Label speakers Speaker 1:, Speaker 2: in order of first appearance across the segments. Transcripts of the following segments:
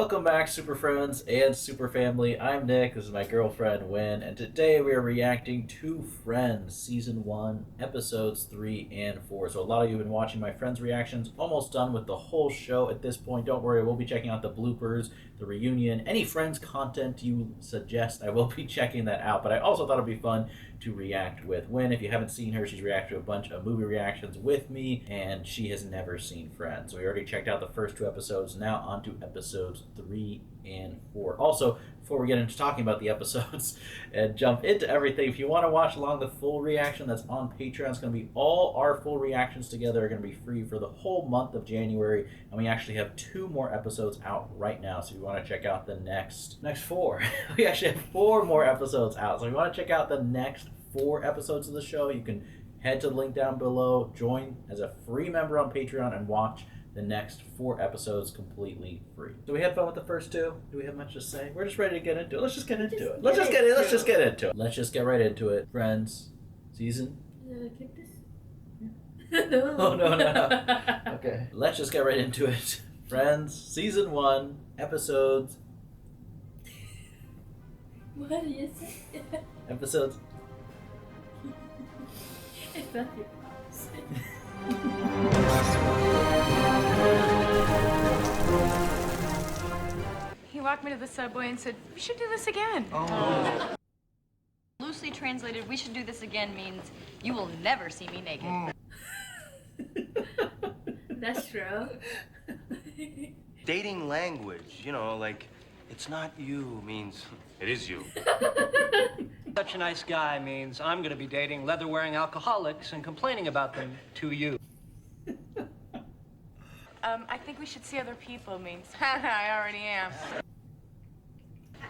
Speaker 1: Welcome back, Super Friends and Super Family. I'm Nick, this is my girlfriend, Wynn, and today we are reacting to Friends, Season 1, Episodes 3 and 4. So a lot of you have been watching my Friends reactions, almost done with the whole show at this point. Don't worry, we'll be checking out the bloopers, the reunion, any Friends content you suggest, I will be checking that out. But I also thought it'd be fun to react with Wynn. If you haven't seen her, she's reacted to a bunch of movie reactions with me, and she has never seen Friends. So we already checked out the first 2 episodes, now on to episodes 3 and 4. Also, before we get into talking about the episodes and jump into everything, if you want to watch along the full reaction that's on Patreon, it's going to be all our full reactions together are going to be free for the whole month of January, and we actually have 2 more episodes out right now, so if you want to check out the next 4, we actually have 4 more episodes out, so if you want to check out the next 4 episodes of the show, you can head to the link down below, join as a free member on Patreon, and watch the next 4 episodes completely free. So we had fun with the first 2. Do we have much to say? We're just ready to get into it. Let's just get into it. Let's just get into it. Let's just get right into it. Friends, season.
Speaker 2: Keep this?
Speaker 1: Yeah.
Speaker 2: No.
Speaker 1: Oh no. Okay. Let's just get right into it. Friends, season 1, episodes.
Speaker 2: What do you say?
Speaker 1: Episodes.
Speaker 2: I thought you said.
Speaker 3: He walked me to the subway and said, "We should do this again."
Speaker 4: Oh. Loosely translated, "we should do this again" means you will never see me naked.
Speaker 2: That's true.
Speaker 5: Dating language, you know, like, it's not you means it is you.
Speaker 6: Such a nice guy means I'm going to be dating leather-wearing alcoholics and complaining about them to you.
Speaker 3: I think we should see other people means, I already am.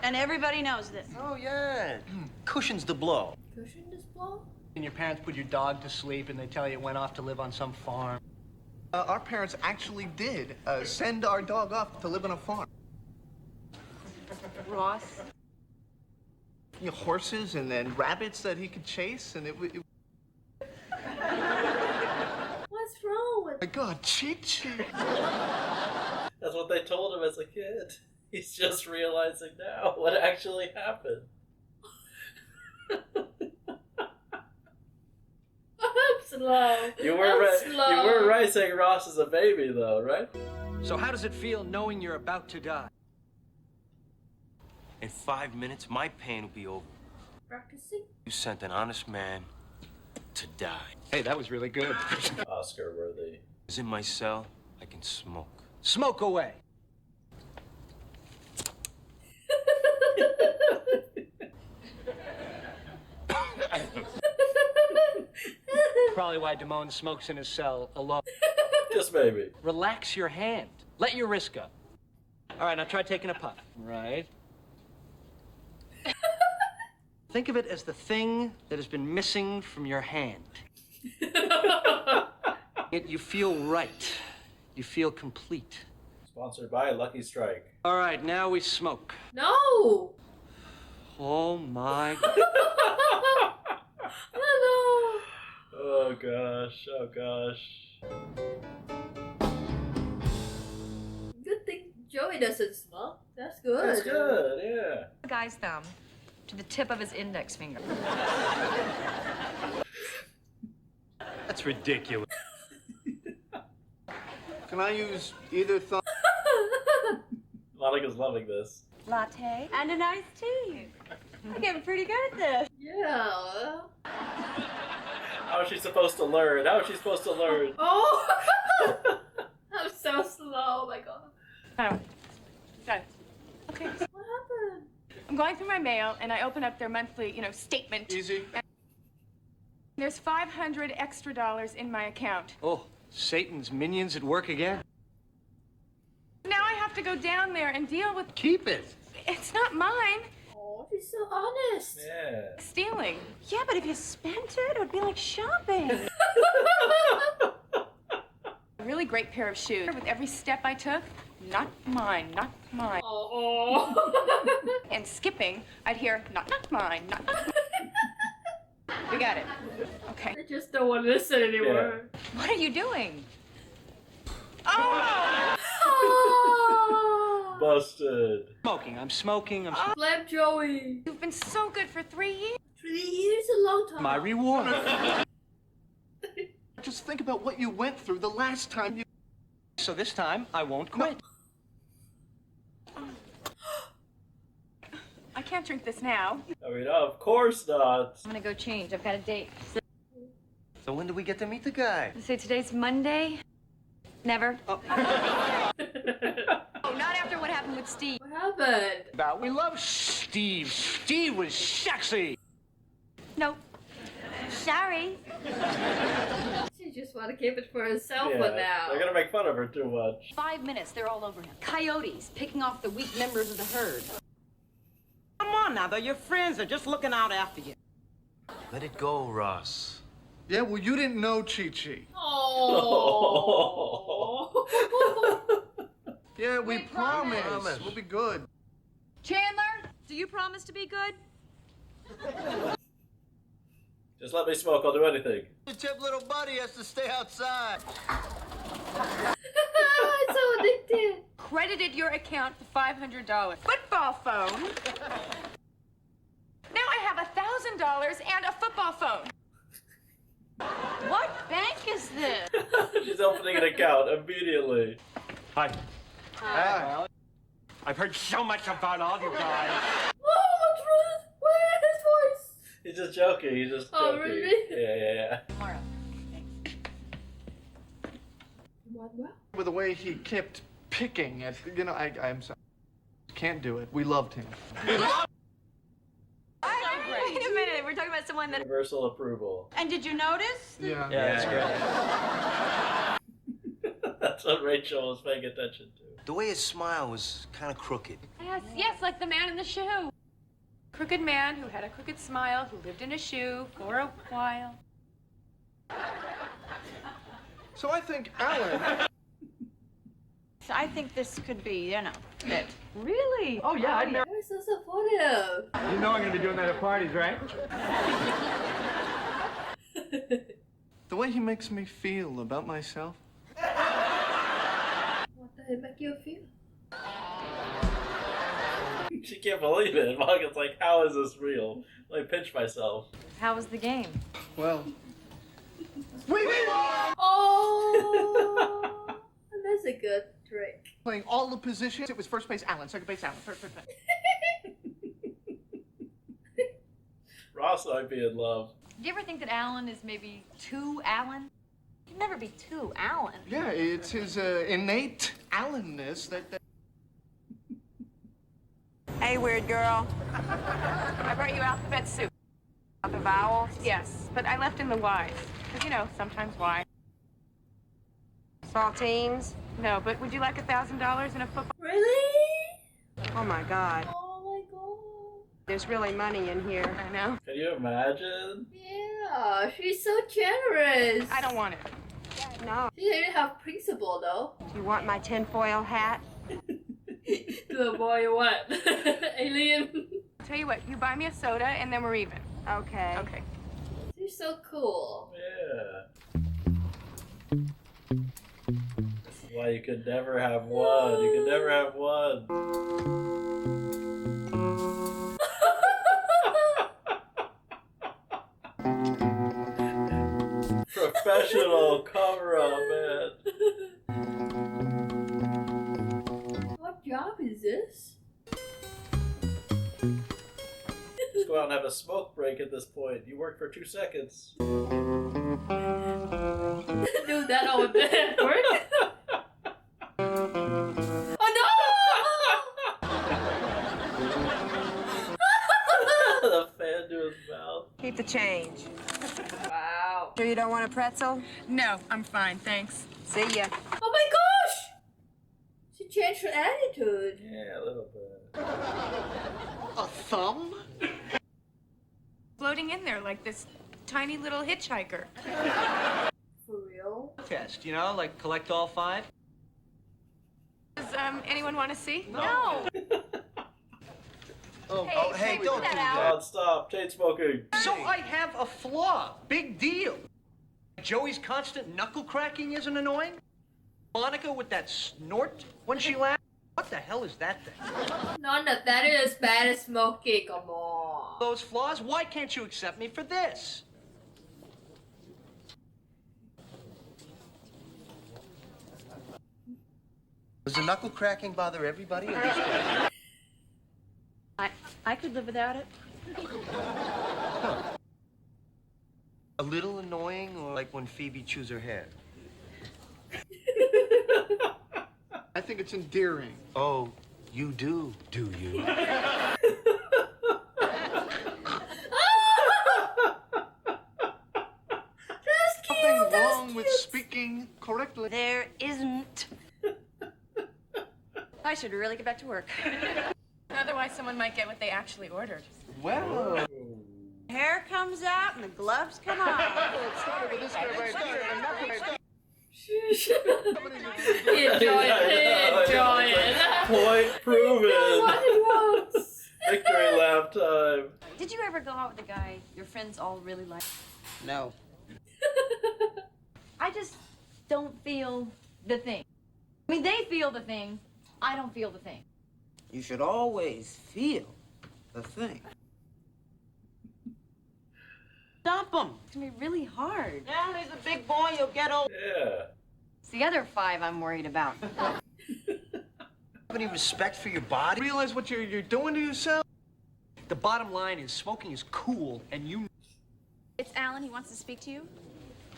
Speaker 4: And everybody knows this.
Speaker 5: Oh, yeah. Cushions the blow.
Speaker 2: Cushion this blow?
Speaker 6: And your parents put your dog to sleep and they tell you it went off to live on some farm.
Speaker 7: Our parents actually did send our dog off to live on a farm.
Speaker 3: Ross?
Speaker 7: You know, horses and then rabbits that he could chase, and it
Speaker 2: What's wrong with
Speaker 7: my God, cheat sheet.
Speaker 1: That's what they told him as a kid. He's just realizing now what actually happened.
Speaker 2: I'm slow.
Speaker 1: You were right saying Ross is a baby, though, right?
Speaker 6: So how does it feel knowing you're about to die?
Speaker 5: In 5 minutes, my pain will be over.
Speaker 2: Practicing?
Speaker 5: You sent an honest man to die.
Speaker 6: Hey, that was really good.
Speaker 1: Oscar worthy.
Speaker 5: Is in my cell, I can smoke.
Speaker 6: Smoke away. Probably why Damone smokes in his cell alone.
Speaker 1: Just maybe.
Speaker 6: Relax your hand. Let your wrist go. All right, now try taking a puff. Right. Think of it as the thing that has been missing from your hand. You feel right. You feel complete.
Speaker 1: Sponsored by Lucky Strike.
Speaker 6: All right, now we smoke.
Speaker 2: No!
Speaker 6: Oh my God.
Speaker 2: No!
Speaker 1: Oh gosh, oh gosh.
Speaker 2: Good thing Joey doesn't smoke. That's good.
Speaker 1: That's good, yeah.
Speaker 4: The guy's thumb to the tip of his index finger.
Speaker 6: That's ridiculous.
Speaker 7: Can I use either thumb?
Speaker 1: Monica's loving this.
Speaker 4: Latte and an iced tea. I'm getting pretty good at this.
Speaker 2: Yeah.
Speaker 1: How is she supposed to learn? How is she supposed to learn?
Speaker 2: Oh! I'm so slow. Oh my God.
Speaker 3: Oh. Got it. Okay.
Speaker 2: What happened?
Speaker 3: I'm going through my mail and I open up their monthly, statement.
Speaker 7: Easy.
Speaker 3: And there's $500 extra in my account.
Speaker 6: Oh, Satan's minions at work again?
Speaker 3: Now I have to go down there and deal with...
Speaker 6: Keep it.
Speaker 3: It's not mine.
Speaker 2: Oh, she's so honest.
Speaker 1: Yeah.
Speaker 3: Stealing.
Speaker 4: Yeah, but if you spent it would be like shopping.
Speaker 3: A really great pair of shoes. With every step I took, not mine, not mine.
Speaker 2: Oh.
Speaker 3: And skipping, I'd hear, not mine, not mine. We got it. Okay.
Speaker 2: I just don't want to listen anymore.
Speaker 4: What are you doing?
Speaker 3: Oh!
Speaker 2: Oh.
Speaker 1: Busted.
Speaker 6: I'm smoking.
Speaker 2: Blame Joey.
Speaker 3: You've been so good for 3 years.
Speaker 2: 3 years is a long time.
Speaker 6: My reward.
Speaker 7: Just think about what you went through the last time you...
Speaker 6: So this time, I won't quit.
Speaker 3: I can't drink this now.
Speaker 1: I mean, of course not.
Speaker 4: I'm gonna go change. I've got a date.
Speaker 5: So when do we get to meet the guy?
Speaker 4: So today's Monday? Never.
Speaker 6: Oh.
Speaker 4: Oh, not after what happened with Steve.
Speaker 2: What happened?
Speaker 6: Now, we love Steve. Steve was sexy.
Speaker 4: Nope. Sorry.
Speaker 2: She just want to keep it for herself
Speaker 1: Yeah,
Speaker 2: for now.
Speaker 1: they're gonna make fun of her too much.
Speaker 4: 5 minutes, they're all over him. Coyotes picking off the weak members of the herd.
Speaker 8: Come on now, they're your friends. They're just looking out after you.
Speaker 5: Let it go, Ross.
Speaker 7: Yeah, well, you didn't know Chi-Chi.
Speaker 2: Oh.
Speaker 7: Yeah, we promise.
Speaker 5: promise.
Speaker 7: We'll be good.
Speaker 4: Chandler, do you promise to be good?
Speaker 1: Just let me smoke, I'll do anything.
Speaker 5: Your tip little buddy has to stay outside.
Speaker 2: So addicted.
Speaker 3: Credited your account for $500. Football phone. Now I have $1,000 and a football phone. What bank is this?
Speaker 1: She's opening an account immediately.
Speaker 6: Hi. Hi. I've heard so much about all you guys.
Speaker 2: Oh, Truth. Where's his voice?
Speaker 1: He's just joking, he's just
Speaker 2: Oh,
Speaker 1: joking.
Speaker 2: really?
Speaker 1: Yeah.
Speaker 4: Tomorrow.
Speaker 2: What? Well?
Speaker 7: With the way he kept picking at, I'm sorry. Can't do it. We loved him.
Speaker 4: Wait a minute, we're talking about someone that...
Speaker 1: Universal approval.
Speaker 8: And did you notice?
Speaker 7: Yeah.
Speaker 6: Yeah, that's great.
Speaker 1: That's what Rachel was paying attention to.
Speaker 5: The way his smile was kind of crooked.
Speaker 3: Yes, like the man in the shoe. Crooked man who had a crooked smile, who lived in a shoe for a while.
Speaker 7: So I think Alan...
Speaker 8: So I think this could be, it.
Speaker 4: Really?
Speaker 6: Oh, yeah, I'd
Speaker 2: You're so supportive.
Speaker 6: You know I'm going to be doing that at parties, right?
Speaker 7: The way he makes me feel about myself.
Speaker 2: What the hell make you feel?
Speaker 1: She can't believe it. Morgan's like, how is this real? Let me pinch myself.
Speaker 4: How was the game?
Speaker 7: Well... We won!
Speaker 2: Oh, that's a good trick.
Speaker 7: Playing all the positions. It was first base Alan, second base Alan, third base.
Speaker 1: Ross might be in love.
Speaker 4: Do you ever think that Alan is maybe too Alan? You'd never be too Alan.
Speaker 7: Yeah, it's his innate Allenness that...
Speaker 8: Hey, weird girl.
Speaker 3: I brought you alphabet soup.
Speaker 8: The vowels?
Speaker 3: Yes, but I left in the Y's. Because, you know, sometimes Y.
Speaker 8: Saltines?
Speaker 3: No, but would you like $1,000 in a football?
Speaker 2: Really?
Speaker 8: Oh my God.
Speaker 2: Oh my god.
Speaker 8: There's really money in here.
Speaker 3: I know.
Speaker 1: Can you imagine?
Speaker 2: Yeah, she's so generous.
Speaker 3: I don't want it.
Speaker 8: No.
Speaker 2: She didn't have principle though.
Speaker 8: You want my tinfoil hat?
Speaker 2: To avoid what? Alien.
Speaker 3: Tell you what, you buy me a soda and then we're even.
Speaker 8: Okay.
Speaker 3: Okay.
Speaker 2: She's so cool.
Speaker 1: Yeah. This is why you could never have one. You could never have one. Professional cover-up, man.
Speaker 2: What job is this?
Speaker 1: Just go out and have a smoke break at this point. You work for 2 seconds.
Speaker 2: Do that all day at work? Oh no!
Speaker 1: The fan to his mouth.
Speaker 8: Keep the change.
Speaker 2: Wow.
Speaker 8: Sure you don't want a pretzel?
Speaker 3: No, I'm fine, thanks.
Speaker 8: See ya.
Speaker 2: Oh my gosh! She changed her attitude.
Speaker 1: Yeah, a little bit.
Speaker 7: A thumb?
Speaker 3: Floating in there like this tiny little hitchhiker.
Speaker 2: For real?
Speaker 6: Test, you know, like collect all 5.
Speaker 3: Does anyone want to see?
Speaker 4: No.
Speaker 5: Oh, hey, don't do that.
Speaker 1: God, stop. Chain smoking.
Speaker 6: So I have a flaw. Big deal. Joey's constant knuckle cracking isn't annoying? Monica with that snort when she laughs? What the hell is that thing?
Speaker 2: None of that is as bad as smoking. Come on.
Speaker 6: Those flaws? Why can't you accept me for this?
Speaker 5: Does the knuckle cracking bother everybody? Or just
Speaker 4: I could live without it.
Speaker 5: a little annoying, or like when Phoebe chews her hair?
Speaker 7: I think it's endearing.
Speaker 5: Oh, you do you?
Speaker 7: Nothing wrong with speaking correctly.
Speaker 4: There isn't. I should really get back to work.
Speaker 3: Otherwise, someone might get what they actually ordered.
Speaker 7: Well,
Speaker 8: Hair comes out and the gloves come off.
Speaker 7: it started with this guy right here, and nothing.
Speaker 2: Enjoy it. Enjoy it.
Speaker 1: Point proven.
Speaker 2: What he wants.
Speaker 1: Victory lap time.
Speaker 4: Did you ever go out with a guy your friends all really like?
Speaker 8: No.
Speaker 4: I just don't feel the thing. I mean, they feel the thing. I don't feel the thing.
Speaker 8: You should always feel the thing. Stop him.
Speaker 4: It's gonna be really hard.
Speaker 8: Now he's a big boy, you'll get old.
Speaker 1: Yeah.
Speaker 4: It's the other 5 I'm worried about.
Speaker 5: Have any respect for your body?
Speaker 7: Realize what you're doing to yourself?
Speaker 6: The bottom line is smoking is cool, and you...
Speaker 4: It's Alan. He wants to speak to you.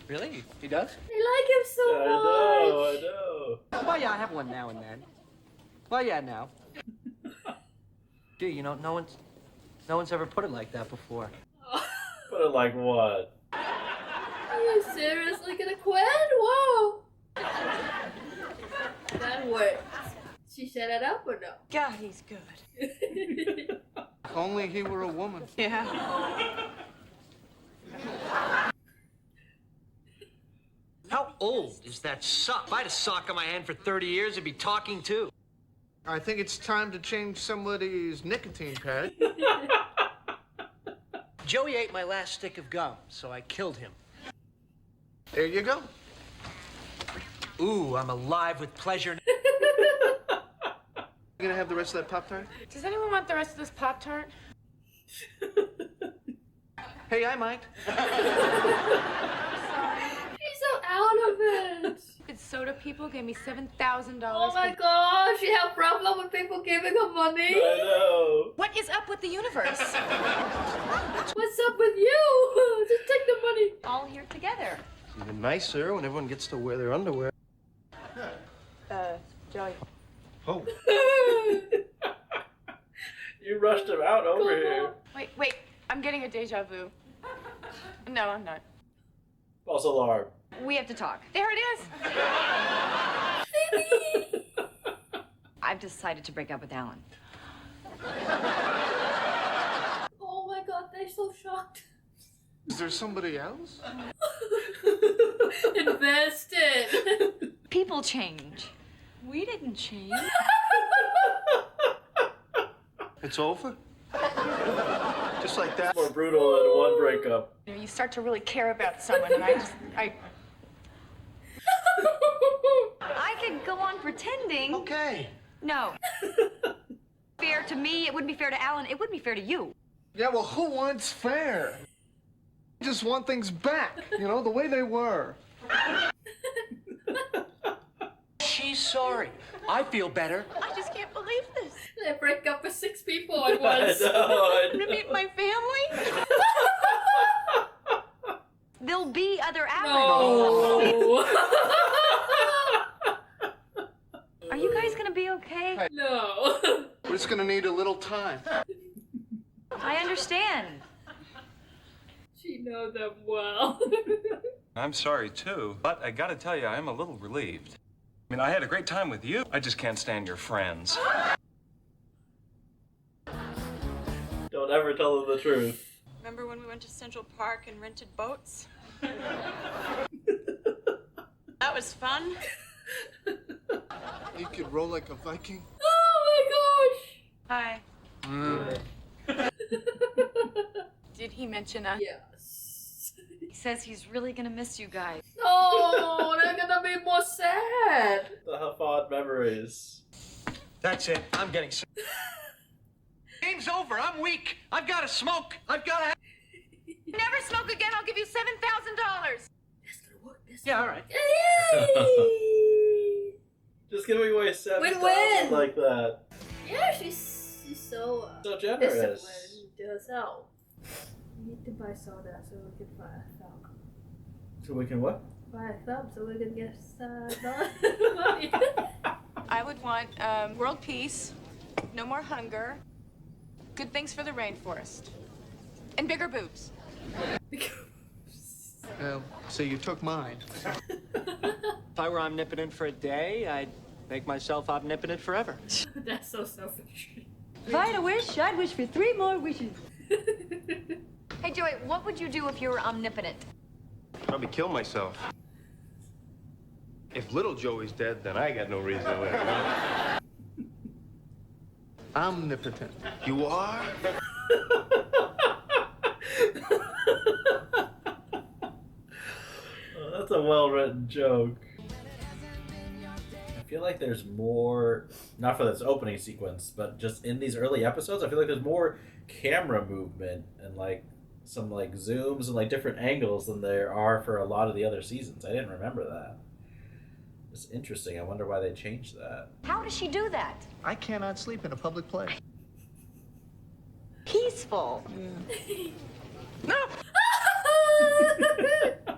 Speaker 6: Really? He does?
Speaker 2: I like him so much.
Speaker 1: I know.
Speaker 6: Well, yeah, I have one now and then. Well, yeah, now. Gee, you know, no one's ever put it like that before.
Speaker 1: Put it like what?
Speaker 2: Are you seriously gonna quit? Whoa. That worked. She set it up or no?
Speaker 8: God, he's good.
Speaker 7: If only he were a woman.
Speaker 8: Yeah.
Speaker 6: How old is that sock? If I had a sock on my hand for 30 years, it'd be talking too.
Speaker 7: I think it's time to change somebody's nicotine pad.
Speaker 6: Joey ate my last stick of gum, so I killed him.
Speaker 7: There you go.
Speaker 6: Ooh, I'm alive with pleasure.
Speaker 7: You gonna have the rest of that Pop-Tart?
Speaker 3: Does anyone want the rest of this Pop-Tart?
Speaker 7: Hey, I might.
Speaker 2: She's so out of it.
Speaker 3: Stupid soda people gave me $7,000.
Speaker 2: Oh my gosh, she have problem with people giving her money.
Speaker 1: I know.
Speaker 3: What is up with the universe?
Speaker 2: What's up with you? Just take the money.
Speaker 4: All here together.
Speaker 5: It's even nicer when everyone gets to wear their underwear.
Speaker 3: Joey.
Speaker 5: Oh.
Speaker 1: You rushed him out over here.
Speaker 3: Wait. I'm getting a deja vu. No, I'm not.
Speaker 1: False alarm.
Speaker 4: We have to talk.
Speaker 3: There it is.
Speaker 4: I've decided to break up with Alan.
Speaker 2: Oh my god, they're so shocked.
Speaker 7: Is there somebody else?
Speaker 2: Invested.
Speaker 4: People change. We didn't change.
Speaker 5: It's over?
Speaker 7: Just like that.
Speaker 1: More brutal than one breakup.
Speaker 3: You know, you start to really care about someone, and I
Speaker 4: I could go on pretending.
Speaker 5: Okay.
Speaker 4: No. Fair to me, it wouldn't be fair to Alan, it wouldn't be fair to you.
Speaker 7: Yeah, well, who wants fair? I just want things back, you know, the way they were.
Speaker 6: She's sorry. I feel better.
Speaker 3: I just can't believe this.
Speaker 2: They break up with 6 people at
Speaker 1: I
Speaker 2: once.
Speaker 1: know.
Speaker 3: To meet my family?
Speaker 4: There'll be other Alans.
Speaker 2: No.
Speaker 4: Are you guys gonna be okay?
Speaker 2: No.
Speaker 7: We're just gonna need a little time.
Speaker 4: I understand.
Speaker 2: She knows them well.
Speaker 9: I'm sorry, too, but I gotta tell you, I'm a little relieved. I mean, I had a great time with you. I just can't stand your friends.
Speaker 1: Don't ever tell them the truth.
Speaker 10: Remember when we went to Central Park and rented boats? That was fun.
Speaker 7: You could roll like a Viking.
Speaker 2: Oh
Speaker 10: Hi.
Speaker 3: Did he mention us?
Speaker 2: my gosh. Yes.
Speaker 4: He says he's really gonna miss you guys.
Speaker 2: Oh, they're gonna be more sad.
Speaker 1: The fond memories.
Speaker 6: That's it. I'm getting sick. Game's over. I'm weak. I've got to smoke. I've got to.
Speaker 3: Never smoke again. I'll give you $7,000.
Speaker 2: That's gonna work.
Speaker 6: Yeah, all right.
Speaker 2: Yay!
Speaker 1: Just giving away 7,000
Speaker 2: Win-win.
Speaker 1: like that.
Speaker 2: Yeah, she's so
Speaker 1: So generous.
Speaker 2: disciplined to herself. We need to buy soda so we can buy a thumb.
Speaker 1: So we can what?
Speaker 2: Buy a thumb so we can get money.
Speaker 10: I would want world peace, no more hunger, good things for the rainforest, and bigger boobs.
Speaker 7: So you took mine.
Speaker 6: If I were omnipotent for a day, I'd make myself omnipotent forever.
Speaker 2: That's so selfish.
Speaker 4: If I had a wish, I'd wish for 3 more wishes. Hey, Joey, what would you do if you were omnipotent?
Speaker 5: Probably kill myself. If little Joey's dead, then I got no reason to live.
Speaker 7: Omnipotent.
Speaker 5: You are?
Speaker 1: Oh, that's a well-written joke. I feel like there's more, not for this opening sequence, but just in these early episodes, I feel like there's more camera movement and like some like zooms and like different angles than there are for a lot of the other seasons. I didn't remember that. It's interesting. I wonder why they changed that.
Speaker 4: How does she do that?
Speaker 7: I cannot sleep in a public place.
Speaker 4: Peaceful.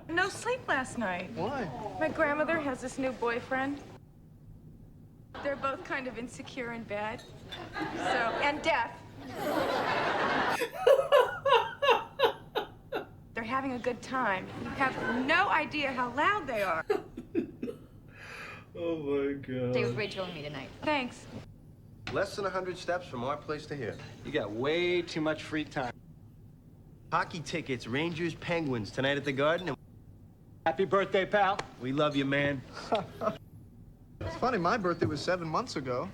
Speaker 10: No sleep last night.
Speaker 7: Why?
Speaker 10: My grandmother has this new boyfriend. They're both kind of insecure in bed. And deaf. They're having a good time. You have no idea how loud they are.
Speaker 1: Oh my god.
Speaker 4: Stay with Rachel and me tonight.
Speaker 10: Thanks.
Speaker 5: Less than 100 steps from our place to here.
Speaker 6: You got way too much free time.
Speaker 5: Hockey tickets, Rangers, Penguins, tonight at the Garden. And
Speaker 6: Happy birthday, pal.
Speaker 5: we love you, man.
Speaker 7: It's funny, my birthday was 7 months ago.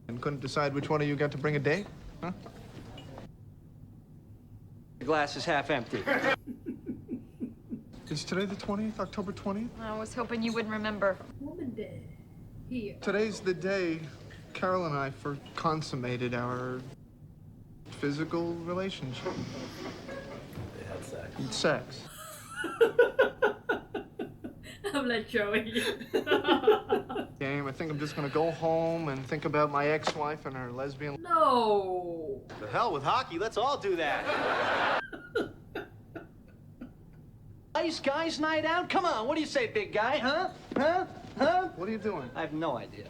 Speaker 7: And couldn't decide which one of you got to bring a date? Huh?
Speaker 6: The glass is half empty.
Speaker 7: Is today the 20th, October 20th?
Speaker 4: I was hoping you wouldn't remember.
Speaker 2: Woman Day. Here.
Speaker 7: Today's the day Carol and I first consummated our physical relationship.
Speaker 1: They had sex.
Speaker 7: Sex.
Speaker 2: I'm like Joey.
Speaker 7: Game. I think I'm just gonna go home and think about my ex-wife and her lesbian.
Speaker 2: No.
Speaker 5: The hell with hockey, let's all do that.
Speaker 6: Nice guys' night out? Come on, what do you say, big guy? Huh? Huh? Huh?
Speaker 7: What are you doing?
Speaker 6: I have no idea.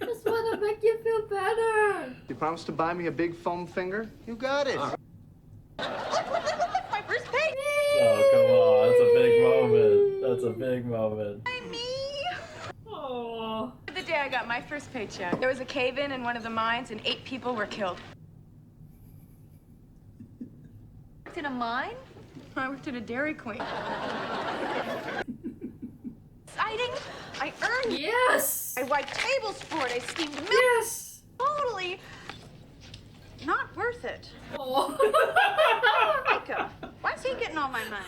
Speaker 2: Just want to make you feel better.
Speaker 7: You promised to buy me a big foam finger?
Speaker 5: You got it.
Speaker 4: My first pay.
Speaker 1: Oh, come on. That's a big moment. That's a big moment.
Speaker 2: Oh.
Speaker 10: The day I got my first paycheck, there was a cave-in in one of the mines and 8 people were killed.
Speaker 4: It's in a mine?
Speaker 10: I worked at a Dairy Queen. Exciting. I earned.
Speaker 2: Yes.
Speaker 10: I wiped tables for it. I steamed milk.
Speaker 2: Yes.
Speaker 10: Totally not worth it.
Speaker 2: Oh.
Speaker 10: Micah, why is he getting all my money?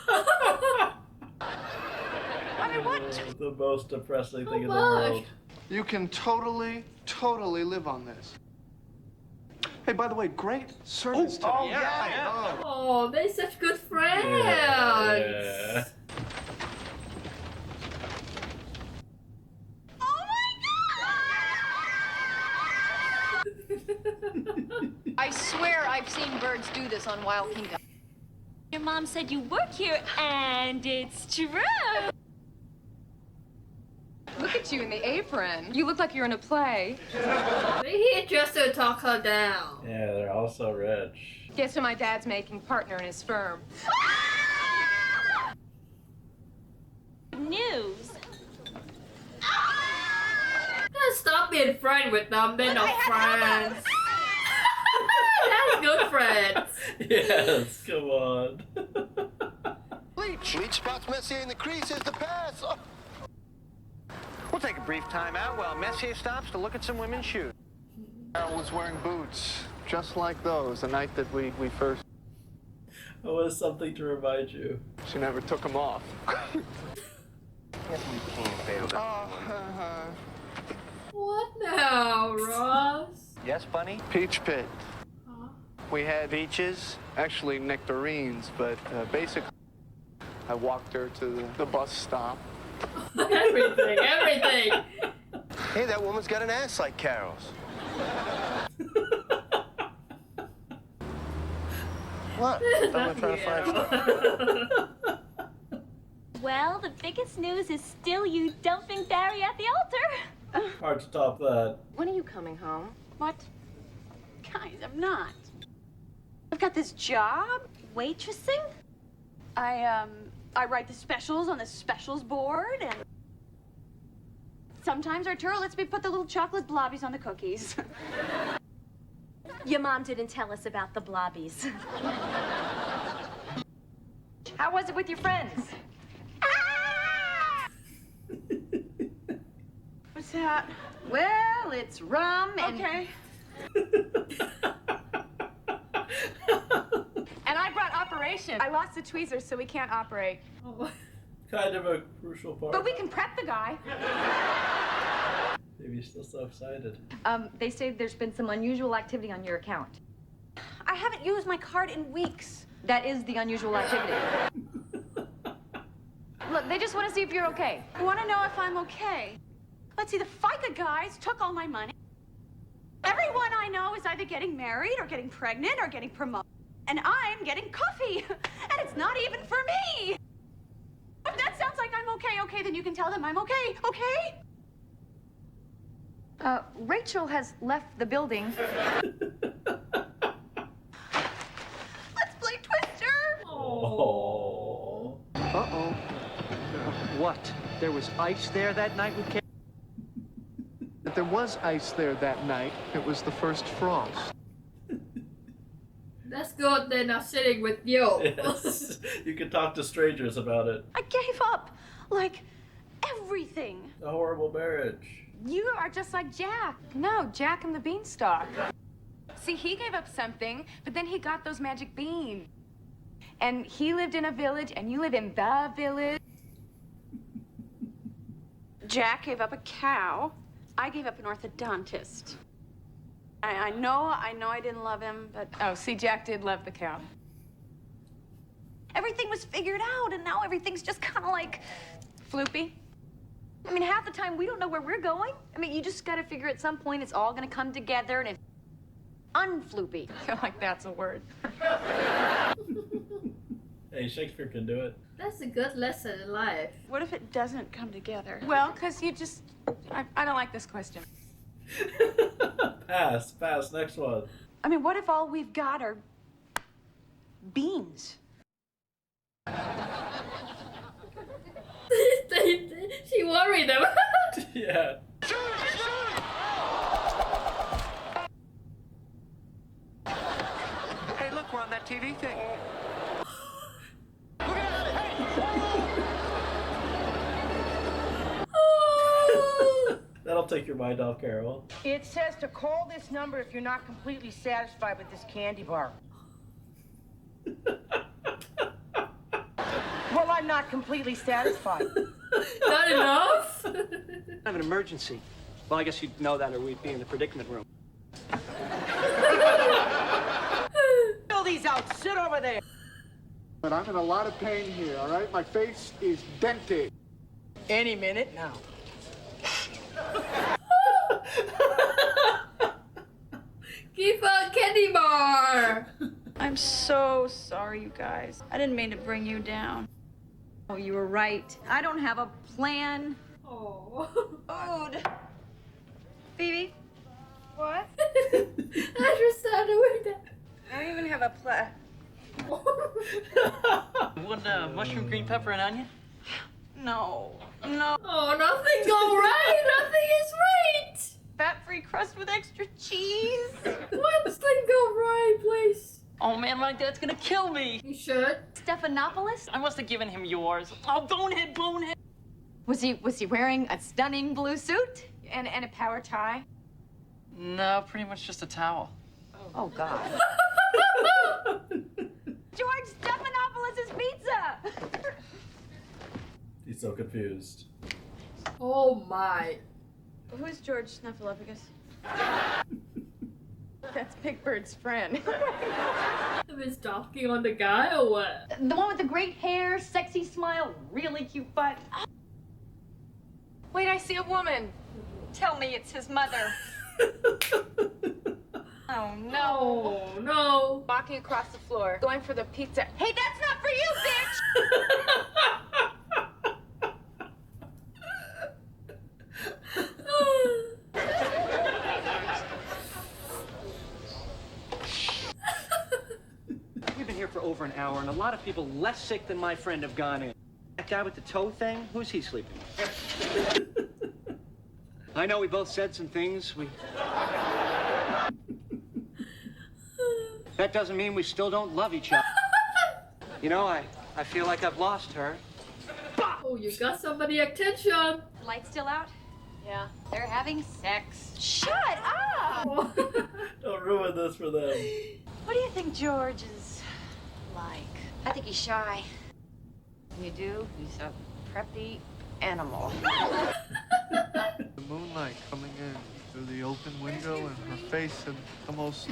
Speaker 10: I mean, what?
Speaker 1: The most depressing thing in the
Speaker 2: much.
Speaker 1: world.
Speaker 7: You can totally live on this. Hey, by the way, great service today.
Speaker 6: Oh, yeah.
Speaker 2: Oh, they're such good friends.
Speaker 1: Yeah.
Speaker 4: I swear I've seen birds do this on Wild Kingdom.
Speaker 3: Your mom said you work here, and it's true.
Speaker 10: Look at you in the apron. You look like you're in a play.
Speaker 2: We're here just to talk her down.
Speaker 1: Yeah, they're all so rich.
Speaker 10: Guess who my dad's making partner in his firm?
Speaker 3: News.
Speaker 2: Just stop being friends with them. They're not friends. That's good friends.
Speaker 1: Yes, come on.
Speaker 5: Leach spots Messier in the creases, the pass. Oh.
Speaker 6: We'll take a brief time out while Messier stops to look at some women's shoes.
Speaker 7: Carol was wearing boots, just like those, the night that we first.
Speaker 1: It was something to remind you.
Speaker 7: She never took them off.
Speaker 5: Yes, we can't fail that.
Speaker 7: Oh,
Speaker 2: What now, Ross?
Speaker 6: Yes, Bunny?
Speaker 7: Peach pit.
Speaker 2: Huh?
Speaker 7: We had
Speaker 6: Beaches?
Speaker 7: actually nectarines, but basically I walked her to the bus stop.
Speaker 2: Everything, everything.
Speaker 5: Hey, that woman's got an ass like Carol's. What? I'm not trying to find stuff.
Speaker 4: Well, the biggest news is still you dumping Barry at the altar.
Speaker 1: Hard to top that.
Speaker 3: When are you coming home?
Speaker 4: What? Guys, I'm not. I've got this job, waitressing. I write the specials on the specials board, and sometimes Arturo lets me put the little chocolate blobbies on the cookies. Your mom didn't tell us about the blobbies. How was it with your friends?
Speaker 10: What's that?
Speaker 4: Well, it's rum and...
Speaker 10: Okay. And I brought operation. I lost the tweezers, so we can't operate.
Speaker 1: Oh, kind of a crucial part.
Speaker 4: But we can prep the guy.
Speaker 1: Maybe he's still so excited.
Speaker 4: They say there's been some unusual activity on your account. I haven't used my card in weeks. That is the unusual activity. Look, they just want to see if you're okay.
Speaker 10: I want to know if I'm okay. Let's see, the FICA guys took all my money. Everyone I know is either getting married or getting pregnant or getting promoted. And I'm getting coffee. And it's not even for me. If that sounds like I'm okay, then you can tell them I'm okay, okay?
Speaker 4: Rachel has left the building.
Speaker 10: Let's play Twister.
Speaker 1: Oh.
Speaker 6: Uh-oh. What? There was ice there that night with Carol?
Speaker 7: There was ice there that night. It was the first frost.
Speaker 2: That's good. They're not sitting with you.
Speaker 1: Yes. You can talk to strangers about it.
Speaker 10: I gave up, like, everything.
Speaker 1: A horrible marriage.
Speaker 10: You are just like Jack. No, Jack and the Beanstalk. See, he gave up something, but then he got those magic beans. And he lived in a village, and you live in the village. Jack gave up a cow. I gave up an orthodontist. I know I didn't love him, but... Oh, see, Jack did love the cow.
Speaker 4: Everything was figured out, and now everything's just kind of like...
Speaker 10: Floopy?
Speaker 4: I mean, half the time we don't know where we're going. I mean, you just got to figure at some point it's all going to come together, and it's unfloopy.
Speaker 10: I feel like that's a word.
Speaker 1: Hey, Shakespeare can do it.
Speaker 2: That's a good lesson in life.
Speaker 10: What if it doesn't come together? Well, because you just... I don't like this question.
Speaker 1: Pass. Next one.
Speaker 10: I mean, what if all we've got are beans?
Speaker 2: She worried them.
Speaker 1: Yeah.
Speaker 6: Hey, look, we're on that TV thing.
Speaker 1: That'll take your mind off, Carol.
Speaker 8: It says to call this number if you're not completely satisfied with this candy bar. Well, I'm not completely satisfied.
Speaker 2: Not enough?
Speaker 6: I have an emergency. Well, I guess you'd know that or we'd be in the predicament room.
Speaker 8: Fill these out. Sit over there.
Speaker 7: But I'm in a lot of pain here, all right? My face is dented.
Speaker 8: Any minute now.
Speaker 2: Give a candy bar.
Speaker 10: I'm so sorry, you guys. I didn't mean to bring you down.
Speaker 4: Oh, you were right. I don't have a plan.
Speaker 2: Oh.
Speaker 4: Food. Phoebe?
Speaker 10: What?
Speaker 2: I just started with that.
Speaker 10: I don't even have a plan.
Speaker 6: One mushroom, green pepper, and onion?
Speaker 10: No.
Speaker 2: Oh, nothing go right. Nothing is right.
Speaker 10: Fat-free crust with extra cheese.
Speaker 2: Let's thing go right, please.
Speaker 6: Oh man, my dad's gonna kill me.
Speaker 2: You should.
Speaker 4: Stephanopoulos?
Speaker 6: I must have given him yours. Oh, bonehead.
Speaker 4: Was he wearing a stunning blue suit?
Speaker 10: And a power tie.
Speaker 6: No, pretty much just a towel.
Speaker 4: Oh, God. George Stephanopoulos' pizza!
Speaker 1: He's so confused.
Speaker 2: Oh my.
Speaker 4: Who's George Snuffleupagus?
Speaker 3: That's Big Bird's friend.
Speaker 2: Have been stalking on the guy or what?
Speaker 4: The one with the great hair, sexy smile, really cute butt.
Speaker 3: Wait, I see a woman. Tell me it's his mother. Oh no.
Speaker 2: Oh no.
Speaker 3: Walking across the floor, going for the pizza.
Speaker 4: Hey, that's not for you, bitch!
Speaker 6: We've been here for over an hour, and a lot of people less sick than my friend have gone in. That guy with the toe thing, who's he sleeping with? I know we both said some things. That doesn't mean we still don't love each other. You know, I feel like I've lost her.
Speaker 2: Oh, you got somebody attention.
Speaker 4: Lights still out?
Speaker 3: Yeah.
Speaker 4: They're having sex. Shut up!
Speaker 1: Don't ruin this for them.
Speaker 4: What do you think George is like? I think he's shy.
Speaker 3: You do? He's a preppy animal.
Speaker 7: The moonlight coming in through the open window, and her face had almost.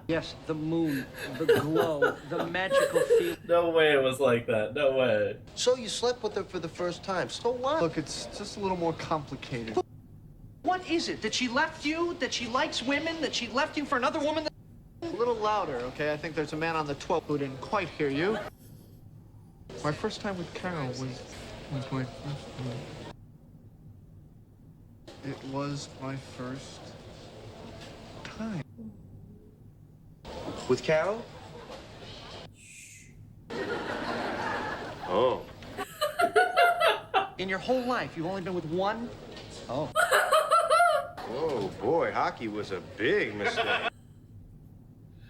Speaker 6: Yes, the moon, the glow, the magical feel.
Speaker 1: No way it was like that. No way.
Speaker 11: So you slept with her for the first time. So what?
Speaker 7: Look, it's just a little more complicated.
Speaker 6: What is it? That she left you? That she likes women? That she left you for another woman?
Speaker 7: A little louder, okay? I think there's a man on the 12th who didn't quite hear you. My first time with Carol was my first time. It was my first time.
Speaker 11: With Carol?
Speaker 5: Oh.
Speaker 6: In your whole life, you've only been with one? Oh.
Speaker 5: Whoa, boy, hockey was a big mistake.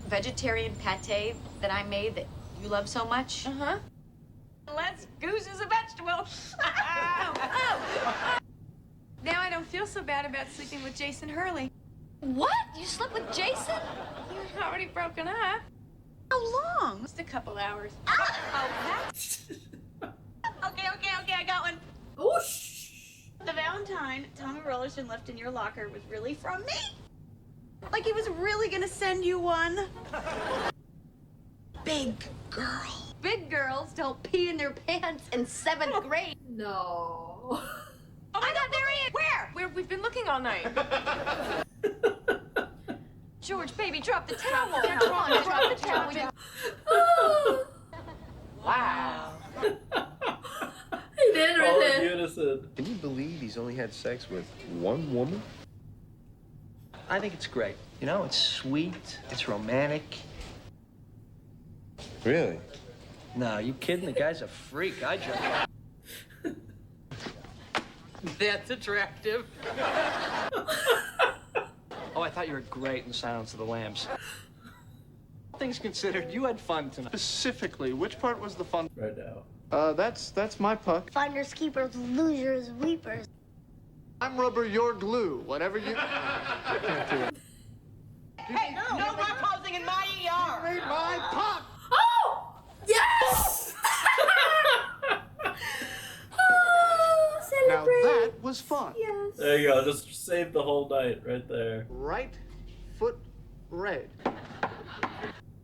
Speaker 4: Vegetarian pate that I made that you love so much?
Speaker 3: Uh-huh.
Speaker 4: Let's goose is a vegetable.
Speaker 3: Now I don't feel so bad about sleeping with Jason Hurley.
Speaker 4: What? You slept with Jason?
Speaker 3: You're already broken up.
Speaker 4: How long?
Speaker 3: Just a couple hours.
Speaker 4: Oh, that's... Okay, I got one.
Speaker 2: Oh, shh.
Speaker 10: The Valentine Tommy Rollerson left in your locker was really from me. Like he was really gonna send you one. Big girl.
Speaker 4: Big girls don't pee in their pants in 7th grade.
Speaker 2: No.
Speaker 4: Oh my God, there he is! Where?
Speaker 3: We've been looking all night.
Speaker 4: George, baby, drop the towel.
Speaker 3: Drop
Speaker 4: Drop the towel.
Speaker 3: Wow.
Speaker 2: He did
Speaker 1: All in
Speaker 2: really.
Speaker 1: unison.
Speaker 11: Can you believe he's only had sex with one woman?
Speaker 6: I think it's great. You know, it's sweet, it's romantic.
Speaker 11: Really?
Speaker 6: No, you kidding? The guy's a freak. I judge. That's attractive. Oh, I thought you were great in Silence of the Lambs. All things considered, you had fun tonight.
Speaker 7: Specifically, which part was the fun?
Speaker 1: Right now.
Speaker 7: That's my puck.
Speaker 10: Finders, keepers, losers, weepers.
Speaker 7: I'm rubber, you're glue. Whatever you. I can't do it.
Speaker 8: Hey, no rock posing in my ER.
Speaker 7: Made my puck.
Speaker 2: Oh! Yes! Oh,
Speaker 7: Now
Speaker 2: celebrate.
Speaker 7: that was fun.
Speaker 2: Yes.
Speaker 1: There you go. Just save the whole night right there.
Speaker 7: Right foot red.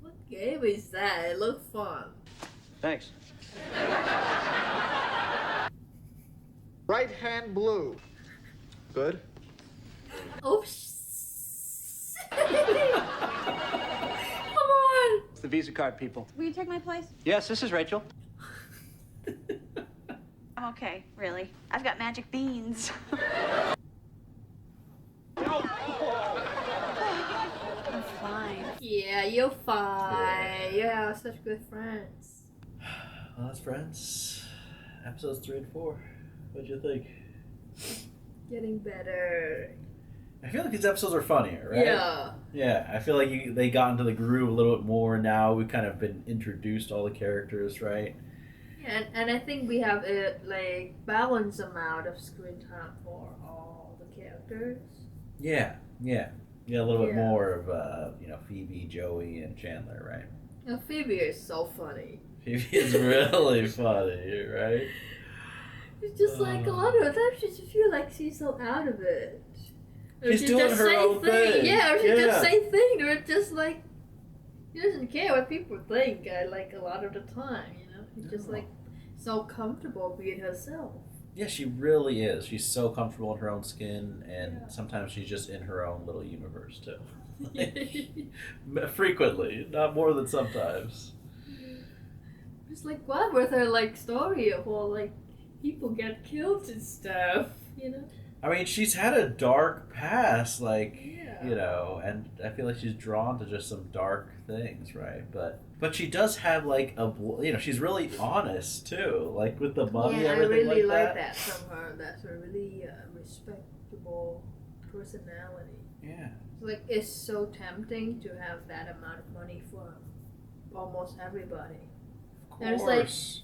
Speaker 2: What game is that? It looked fun.
Speaker 6: Thanks.
Speaker 7: Right hand blue. Good.
Speaker 2: Oh, Come on.
Speaker 6: It's the Visa card people.
Speaker 10: Will you take my place?
Speaker 6: Yes, this is Rachel.
Speaker 10: I'm okay, really. I've got magic beans. I'm fine.
Speaker 2: Yeah, you're fine. Yeah, such good friends.
Speaker 1: Well, that's friends. Episodes 3 and 4. What'd you think?
Speaker 2: Getting better.
Speaker 1: I feel like these episodes are funnier, right?
Speaker 2: Yeah.
Speaker 1: Yeah, I feel like they got into the groove a little bit more now. We've kind of been introduced to all the characters, right?
Speaker 2: And I think we have a balanced amount of screen time for all the characters.
Speaker 1: Yeah. A little bit
Speaker 2: Yeah.
Speaker 1: more of Phoebe, Joey, and Chandler, right?
Speaker 2: Now Phoebe is so funny.
Speaker 1: Phoebe is really funny, right?
Speaker 2: It's just like a lot of the times she just feel like she's so out of it. Or
Speaker 1: She's
Speaker 2: she
Speaker 1: doing
Speaker 2: just
Speaker 1: her
Speaker 2: say
Speaker 1: own thing.
Speaker 2: Yeah, or she
Speaker 1: Yeah.
Speaker 2: just say things, or it's just like she doesn't care what people think. Like a lot of the time, you know, she's just like so comfortable being herself.
Speaker 1: Yeah, she really is. She's so comfortable in her own skin, and sometimes she's just in her own little universe too. Like, frequently, not more than sometimes.
Speaker 2: It's like what with her like story of all like people get killed and stuff, you know.
Speaker 1: I mean, she's had a dark past, like, you know, and I feel like she's drawn to just some dark things, right? But she does have like you know, she's really honest too, like with the money,
Speaker 2: Yeah, I
Speaker 1: everything
Speaker 2: really
Speaker 1: like
Speaker 2: like
Speaker 1: that.
Speaker 2: that from her. That's a really respectable personality.
Speaker 1: Yeah.
Speaker 2: Like it's so tempting to have that amount of money for almost everybody.
Speaker 1: Of
Speaker 2: And
Speaker 1: course.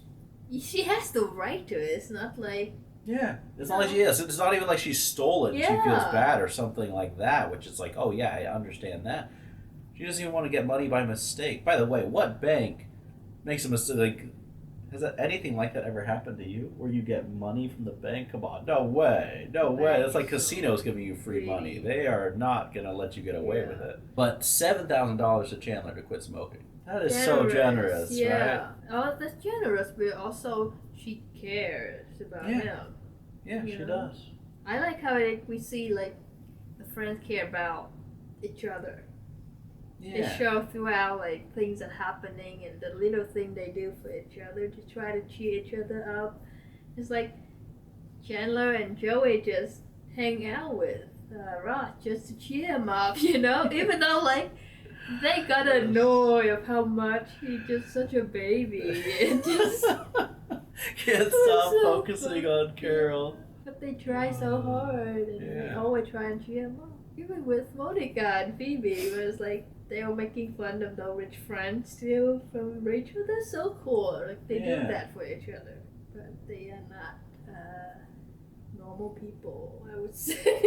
Speaker 2: it's like she has the right to it. It's not like
Speaker 1: Yeah, it's not like she is. It's not even like she stole it and she feels
Speaker 2: Yeah.
Speaker 1: bad or something like that, which is like, oh yeah, I understand that. She doesn't even want to get money by mistake. By the way, what bank makes a mistake? Like, has that, anything like that ever happened to you? Where you get money from the bank? Come on, no way. No way. That's like casinos giving you free money. They are not going to let you get away with it. But $7,000 to Chandler to quit smoking. That is so generous,
Speaker 2: yeah.
Speaker 1: right?
Speaker 2: Oh, that's generous, but also she cares about
Speaker 1: Yeah.
Speaker 2: him.
Speaker 1: Yeah,
Speaker 2: you
Speaker 1: she
Speaker 2: know?
Speaker 1: does.
Speaker 2: I like how like, we see like the friends care about each other. They
Speaker 1: Yeah.
Speaker 2: show throughout like things are happening and the little thing they do for each other to try to cheer each other up. It's like Chandler and Joey just hang out with Ross just to cheer him up, you know? Even though like they got annoyed of how much he's just such a baby and just
Speaker 1: Can't stop focusing on Carol.
Speaker 2: but they try so hard and they always try and cheer him up. Even with Monica and Phoebe, it was like they were making fun of the rich friends too from Rachel. They're so cool. Like they do that for each other, but they are not normal people, I would say.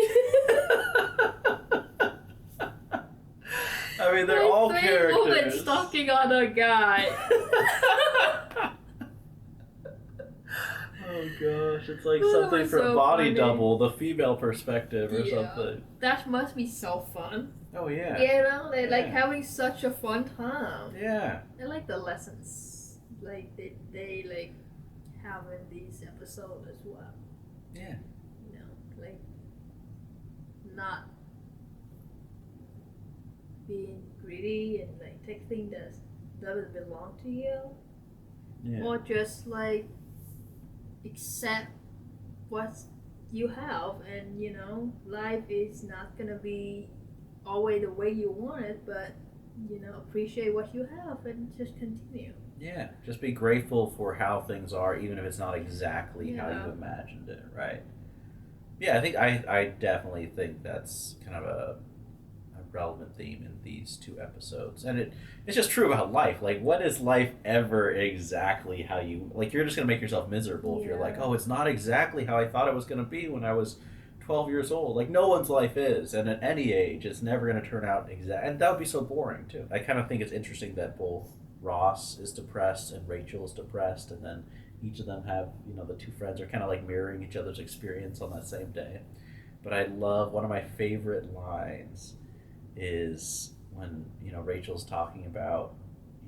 Speaker 1: I mean, they're
Speaker 2: like
Speaker 1: all
Speaker 2: three
Speaker 1: characters.
Speaker 2: women stalking on a guy.
Speaker 1: Oh gosh, it's like
Speaker 2: That
Speaker 1: something
Speaker 2: was
Speaker 1: from
Speaker 2: so
Speaker 1: Body
Speaker 2: funny.
Speaker 1: Double, the female perspective or
Speaker 2: Yeah.
Speaker 1: something.
Speaker 2: That must be so fun.
Speaker 1: Oh yeah.
Speaker 2: You know, they're like
Speaker 1: Yeah.
Speaker 2: having such a fun time.
Speaker 1: Yeah.
Speaker 2: I like the lessons like they like have in these episodes as well.
Speaker 1: Yeah.
Speaker 2: You know, like not being greedy and like take things that doesn't belong to you.
Speaker 1: Yeah.
Speaker 2: Or just like accept what you have, and you know, life is not gonna be always the way you want it, but you know, appreciate what you have and just continue.
Speaker 1: Yeah. Just be grateful for how things are, even if it's not exactly how
Speaker 2: Yeah.
Speaker 1: you imagined it, right? Yeah, I think I definitely think that's kind of a relevant theme in these two episodes, and it's just true about life. Like, when is life ever exactly how you like? You're just gonna make yourself miserable if you're like, oh, it's not exactly how I thought it was gonna be when I was 12 years old. Like, no one's life is, and at any age, it's never gonna turn out exact. And that would be so boring too. I kind of think it's interesting that both Ross is depressed and Rachel is depressed, and then each of them have, you know, the two friends are kind of like mirroring each other's experience on that same day. But I love, one of my favorite lines is when, you know, Rachel's talking about,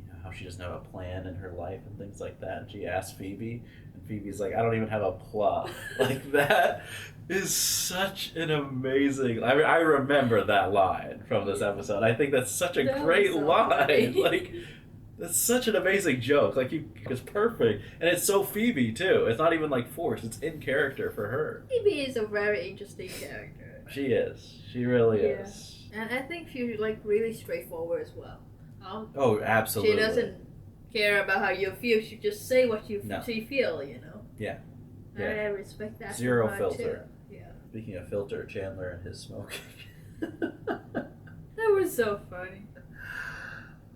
Speaker 1: you know, how she doesn't have a plan in her life and things like that, and she asks Phoebe, and Phoebe's like, I don't even have a plot. Like, that is such an amazing, I remember that line from this episode. I think that's such a
Speaker 2: That
Speaker 1: great
Speaker 2: was so
Speaker 1: line.
Speaker 2: funny.
Speaker 1: Like, that's such an amazing joke. Like, it's perfect, and it's so Phoebe too. It's not even like forced, it's in character for her.
Speaker 2: Phoebe is a very interesting character.
Speaker 1: She is, she really
Speaker 2: Yeah.
Speaker 1: is.
Speaker 2: And I think she's like really straightforward as well.
Speaker 1: Oh, absolutely.
Speaker 2: She doesn't care about how you feel. She just say what she feel, you know.
Speaker 1: Yeah.
Speaker 2: I respect that.
Speaker 1: Zero
Speaker 2: from her,
Speaker 1: filter.
Speaker 2: Too. Yeah.
Speaker 1: Speaking of filter, Chandler and his smoking.
Speaker 2: That was so funny.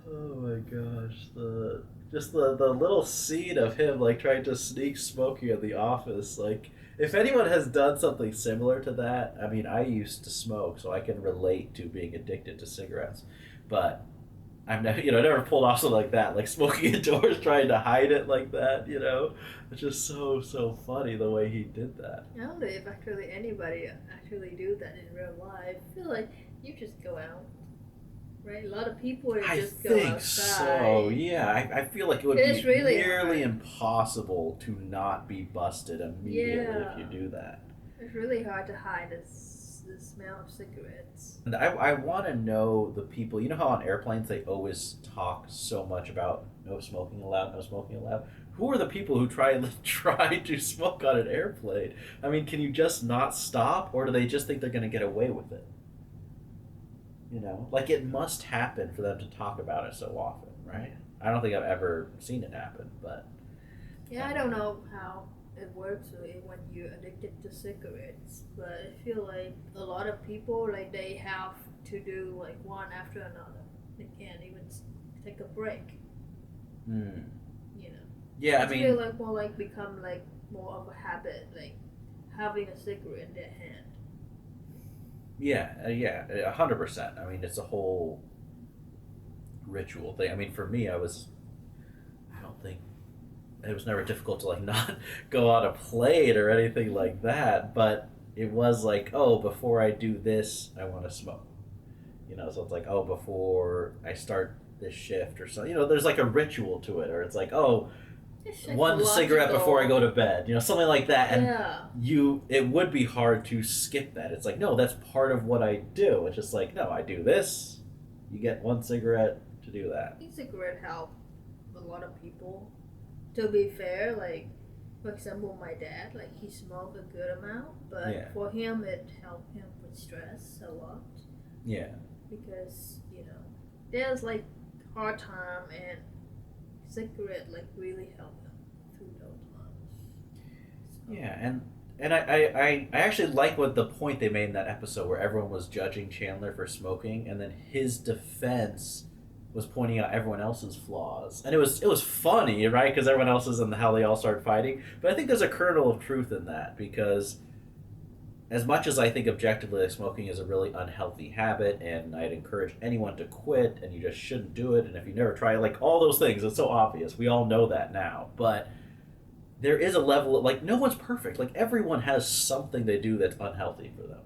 Speaker 1: Oh my gosh, the little scene of him like trying to sneak smoking at the office. Like, if anyone has done something similar to that, I mean, I used to smoke, so I can relate to being addicted to cigarettes. But I've never, never pulled off something like that, like smoking indoors, trying to hide it like that. It's just so funny the way he did that.
Speaker 2: I don't know if actually anybody actually do that in real life. I feel like you just go out, right? A lot of people just go outside.
Speaker 1: So. Yeah, I feel like it would
Speaker 2: It's
Speaker 1: be
Speaker 2: really
Speaker 1: nearly impossible to not be busted immediately if you do that.
Speaker 2: It's really hard to hide the smell of cigarettes.
Speaker 1: And I want to know the people. You know how on airplanes they always talk so much about no smoking allowed, no smoking allowed. Who are the people who try to smoke on an airplane? I mean, can you just not stop, or do they just think they're going to get away with it? Like it must happen for them to talk about it so often, right? I don't think I've ever seen it happen, but
Speaker 2: yeah, I don't know how it works really when you're addicted to cigarettes, but I feel like a lot of people like they have to do like one after another. They can't even take a break.
Speaker 1: Yeah, I mean,
Speaker 2: feel like more like become like more of a habit, like having a cigarette in their hand.
Speaker 1: Yeah, 100%. I mean, it's a whole ritual thing. I mean, for me, I don't think it was never difficult to like not go on a plane or anything like that, but it was like, oh, before I do this, I want to smoke. So it's like, oh, before I start this shift or something. There's like a ritual to it, or it's like, oh, one cigarette before I go to bed, something like that. And it would be hard to skip that. It's like, no, that's part of what I do. It's just like, no, I do this. You get one cigarette to do that.
Speaker 2: I think cigarette help a lot of people. To be fair, like, for example, my dad, like, he smoked a good amount, but for him, it helped him with stress a lot.
Speaker 1: Yeah.
Speaker 2: Because, there's, like, hard time, and cigarette, like, really helped him through those months. So.
Speaker 1: Yeah, and I actually like what the point they made in that episode where everyone was judging Chandler for smoking, and then his defense was pointing out everyone else's flaws, and it was funny, right? Because everyone else is and how they all start fighting. But I think there's a kernel of truth in that, because as much as I think objectively like smoking is a really unhealthy habit, and I'd encourage anyone to quit, and you just shouldn't do it, and if you never try it, like all those things, it's so obvious. We all know that now, but there is a level of like no one's perfect. Like everyone has something they do that's unhealthy for them,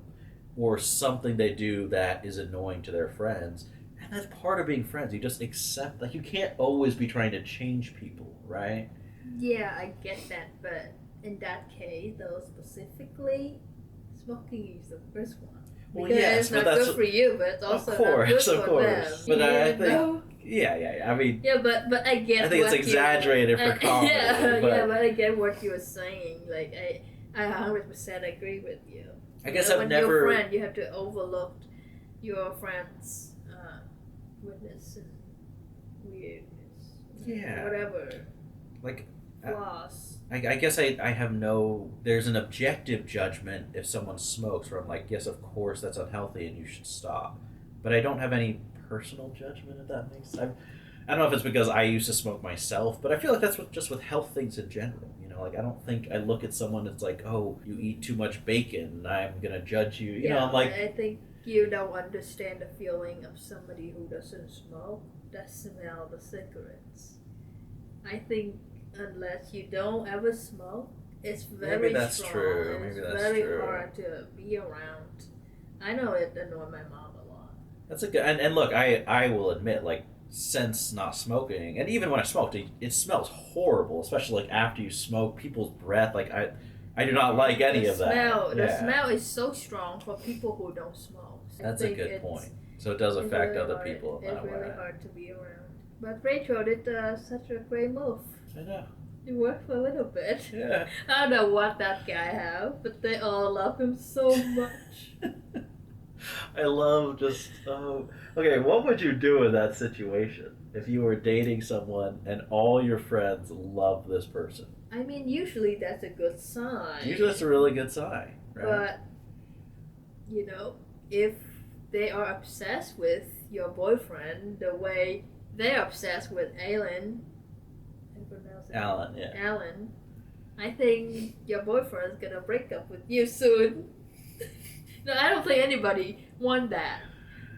Speaker 1: or something they do that is annoying to their friends. And that's part of being friends. You just accept, like, you can't always be trying to change people, right?
Speaker 2: Yeah, I get that, but in that case, though, specifically, smoking is the first one.
Speaker 1: Well,
Speaker 2: because
Speaker 1: yes,
Speaker 2: it's not good for you, but it's also not good for them.
Speaker 1: But I think, yeah. I mean,
Speaker 2: yeah, but I get.
Speaker 1: I think it's exaggerated for comedy.
Speaker 2: But I get what you were saying. Like I 100% agree with you.
Speaker 1: I guess I've
Speaker 2: when
Speaker 1: never.
Speaker 2: You're a friend, you have to overlook your friend's weirdness and weirdness. Whatever.
Speaker 1: Like.
Speaker 2: Flaws.
Speaker 1: I guess I have no. There's an objective judgment if someone smokes, where I'm like, yes, of course that's unhealthy and you should stop. But I don't have any personal judgment, if that makes sense. I don't know if it's because I used to smoke myself, but I feel like that's just with health things in general. Like I don't think I look at someone that's like, oh, you eat too much bacon, I'm gonna judge you. You know, I'm like,
Speaker 2: I think you don't understand the feeling of somebody who doesn't smoke that smell the cigarettes. I think unless you don't ever smoke, it's very
Speaker 1: maybe that's
Speaker 2: strong.
Speaker 1: true. Maybe
Speaker 2: it's
Speaker 1: that's
Speaker 2: very
Speaker 1: true.
Speaker 2: hard to be around. I know it annoyed my mom a lot.
Speaker 1: That's a good. And look, I will admit, like, since not smoking, and even when I smoked, it smells horrible, especially like after you smoke, people's breath. Like I do not like any of that.
Speaker 2: The smell is so strong for people who don't smoke.
Speaker 1: That's a good point. So it does affect
Speaker 2: really
Speaker 1: other
Speaker 2: hard.
Speaker 1: people.
Speaker 2: It's really hard to be around. But Rachel did such a great move.
Speaker 1: I know.
Speaker 2: It worked for a little bit.
Speaker 1: Yeah.
Speaker 2: I don't know what that guy have, but they all love him so much.
Speaker 1: I love just. Okay, what would you do in that situation if you were dating someone and all your friends love this person?
Speaker 2: I mean, usually that's a good sign.
Speaker 1: Usually that's a really good sign, right?
Speaker 2: But, if they are obsessed with your boyfriend the way they're obsessed with Alan, Alan, I think your boyfriend's gonna break up with you soon. No, I don't think anybody want that.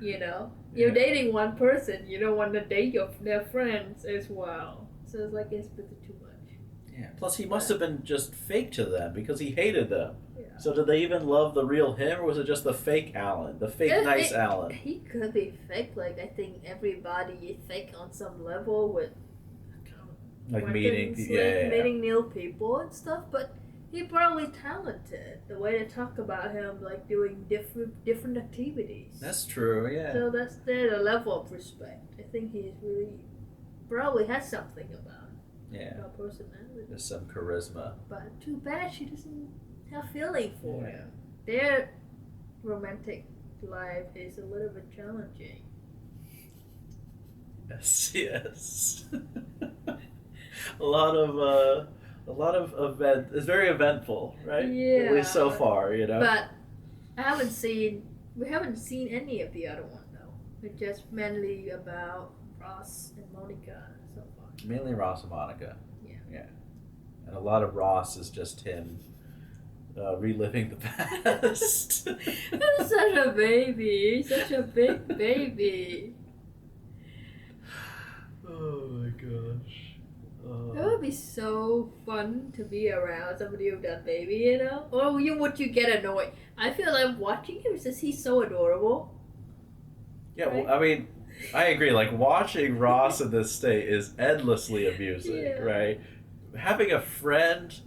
Speaker 2: You know, you're dating one person, you don't want to date their friends as well. So it's like it's a bit too much.
Speaker 1: Yeah. Plus, he must have been just fake to them because he hated them.
Speaker 2: Yeah.
Speaker 1: So did they even love the real him, or was it just the fake Alan, the fake nice Alan?
Speaker 2: He could be fake. Like I think everybody is fake on some level with
Speaker 1: Like meeting
Speaker 2: new people and stuff. But he probably talented. The way they talk about him, like doing different activities.
Speaker 1: That's true. Yeah.
Speaker 2: So that's the level of respect. I think he's really probably has something about personality.
Speaker 1: There's some charisma.
Speaker 2: But too bad she doesn't have feeling for him. Their romantic life is a little bit challenging.
Speaker 1: Yes. a lot of event. It's very eventful, right?
Speaker 2: Yeah.
Speaker 1: At least so far, you know.
Speaker 2: But we haven't seen any of the other one though. It's just mainly about Ross and Monica so far.
Speaker 1: Mainly Ross and Monica.
Speaker 2: Yeah.
Speaker 1: Yeah. And a lot of Ross is just him reliving the past.
Speaker 2: He's such a baby. He's such a big baby.
Speaker 1: Oh my gosh.
Speaker 2: It would be so fun to be around somebody with that baby, you know? Or would you get annoyed? I feel like watching him since he's so adorable.
Speaker 1: Yeah,
Speaker 2: right?
Speaker 1: well, I mean, I agree. Like, watching Ross in this state is endlessly amusing, right? Having a friend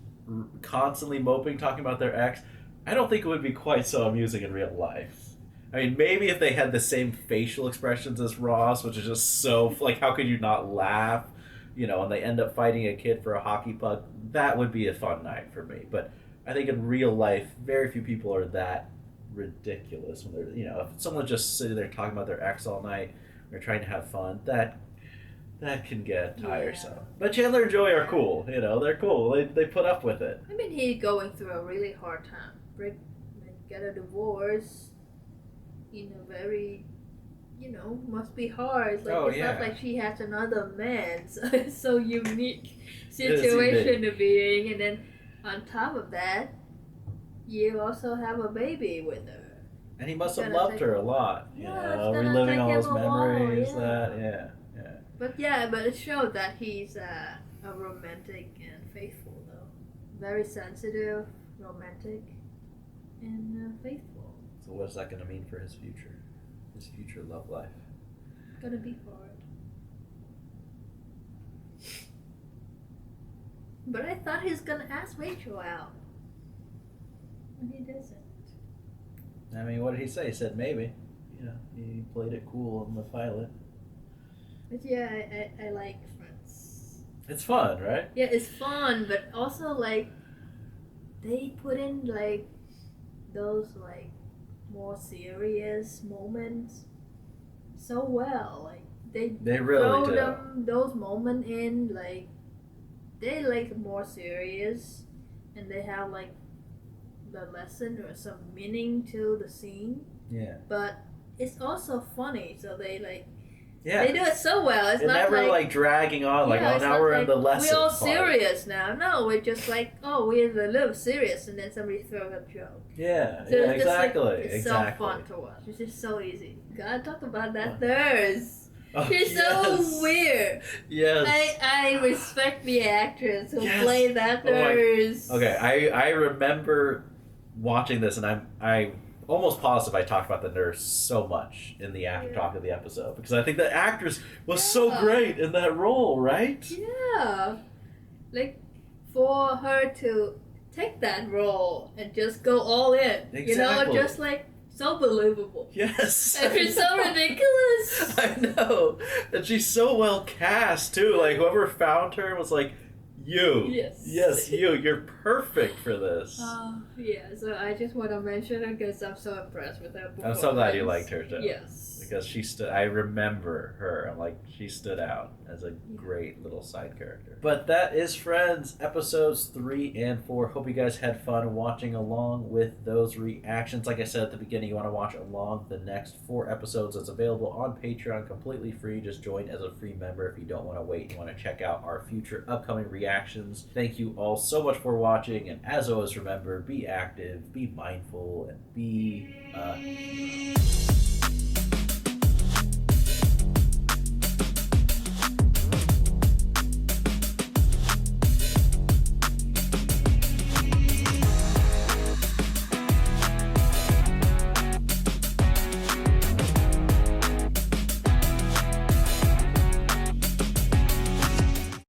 Speaker 1: constantly moping, talking about their ex, I don't think it would be quite so amusing in real life. I mean, maybe if they had the same facial expressions as Ross, which is just so, like, how could you not laugh? You know, and they end up fighting a kid for a hockey puck, that would be a fun night for me. But I think in real life, very few people are that ridiculous when they're, you know, if someone's just sitting there talking about their ex all night, they're trying to have fun, that can get tiresome. But Chandler and Joey are cool, you know, they're cool. They put up with it.
Speaker 2: I mean, he's going through a really hard time. Get a divorce, very, must be hard. Like, not like she has another man, so it's so unique situation to be in. And then on top of that, you also have a baby with her.
Speaker 1: And he must have loved her a lot, you know, reliving all those memories. But
Speaker 2: it showed that he's a romantic and faithful, though. Very sensitive, romantic, and faithful.
Speaker 1: So what's that going to mean for his future love life?
Speaker 2: Gonna be hard. But I thought he was gonna ask Rachel out. And he doesn't.
Speaker 1: I mean, what did he say? He said maybe. You know, he played it cool in the pilot.
Speaker 2: But yeah, I like Friends.
Speaker 1: It's fun, right?
Speaker 2: Yeah, it's fun, but also like they put in like those like more serious moments so well. Like they
Speaker 1: really
Speaker 2: throw
Speaker 1: do.
Speaker 2: those moments in, like they like more serious, and they have like the lesson or some meaning to the scene.
Speaker 1: Yeah.
Speaker 2: But it's also funny, so they like.
Speaker 1: Yeah.
Speaker 2: They do it so well. It's not
Speaker 1: never like dragging on. Like, now we're in the lesson.
Speaker 2: We're all
Speaker 1: part.
Speaker 2: serious now. No, we're just like, we're a little serious, and then somebody throws a joke.
Speaker 1: Yeah,
Speaker 2: so
Speaker 1: yeah, exactly.
Speaker 2: It's
Speaker 1: exactly.
Speaker 2: so fun to watch. It's just so easy. Gotta talk about that nurse.
Speaker 1: Oh,
Speaker 2: She's so weird.
Speaker 1: Yes.
Speaker 2: I respect the actress who played that nurse.
Speaker 1: Okay, I remember watching this, and I almost positive I talked about the nurse so much in the after talk of the episode, because I think the actress was so great in that role, right?
Speaker 2: Yeah. Like, for her to take that role and just go all in.
Speaker 1: Exactly.
Speaker 2: You know, just like so believable.
Speaker 1: Yes.
Speaker 2: And she's so ridiculous.
Speaker 1: I know. And she's so well cast too. Like, whoever found her was like, you. Yes, you. You're perfect for this.
Speaker 2: Yeah, so I just want to mention her because I'm so impressed with her.
Speaker 1: I'm so glad you liked her too.
Speaker 2: Yes.
Speaker 1: Because I remember her. I'm like, she stood out as a great little side character. But that is Friends, episodes 3 and 4. Hope you guys had fun watching along with those reactions. Like I said at the beginning, you want to watch along the next 4 episodes. It's available on Patreon, completely free. Just join as a free member if you don't want to wait. You want to check out our future upcoming reactions. Thank you all so much for watching. And as always, remember, be active, be mindful, and be...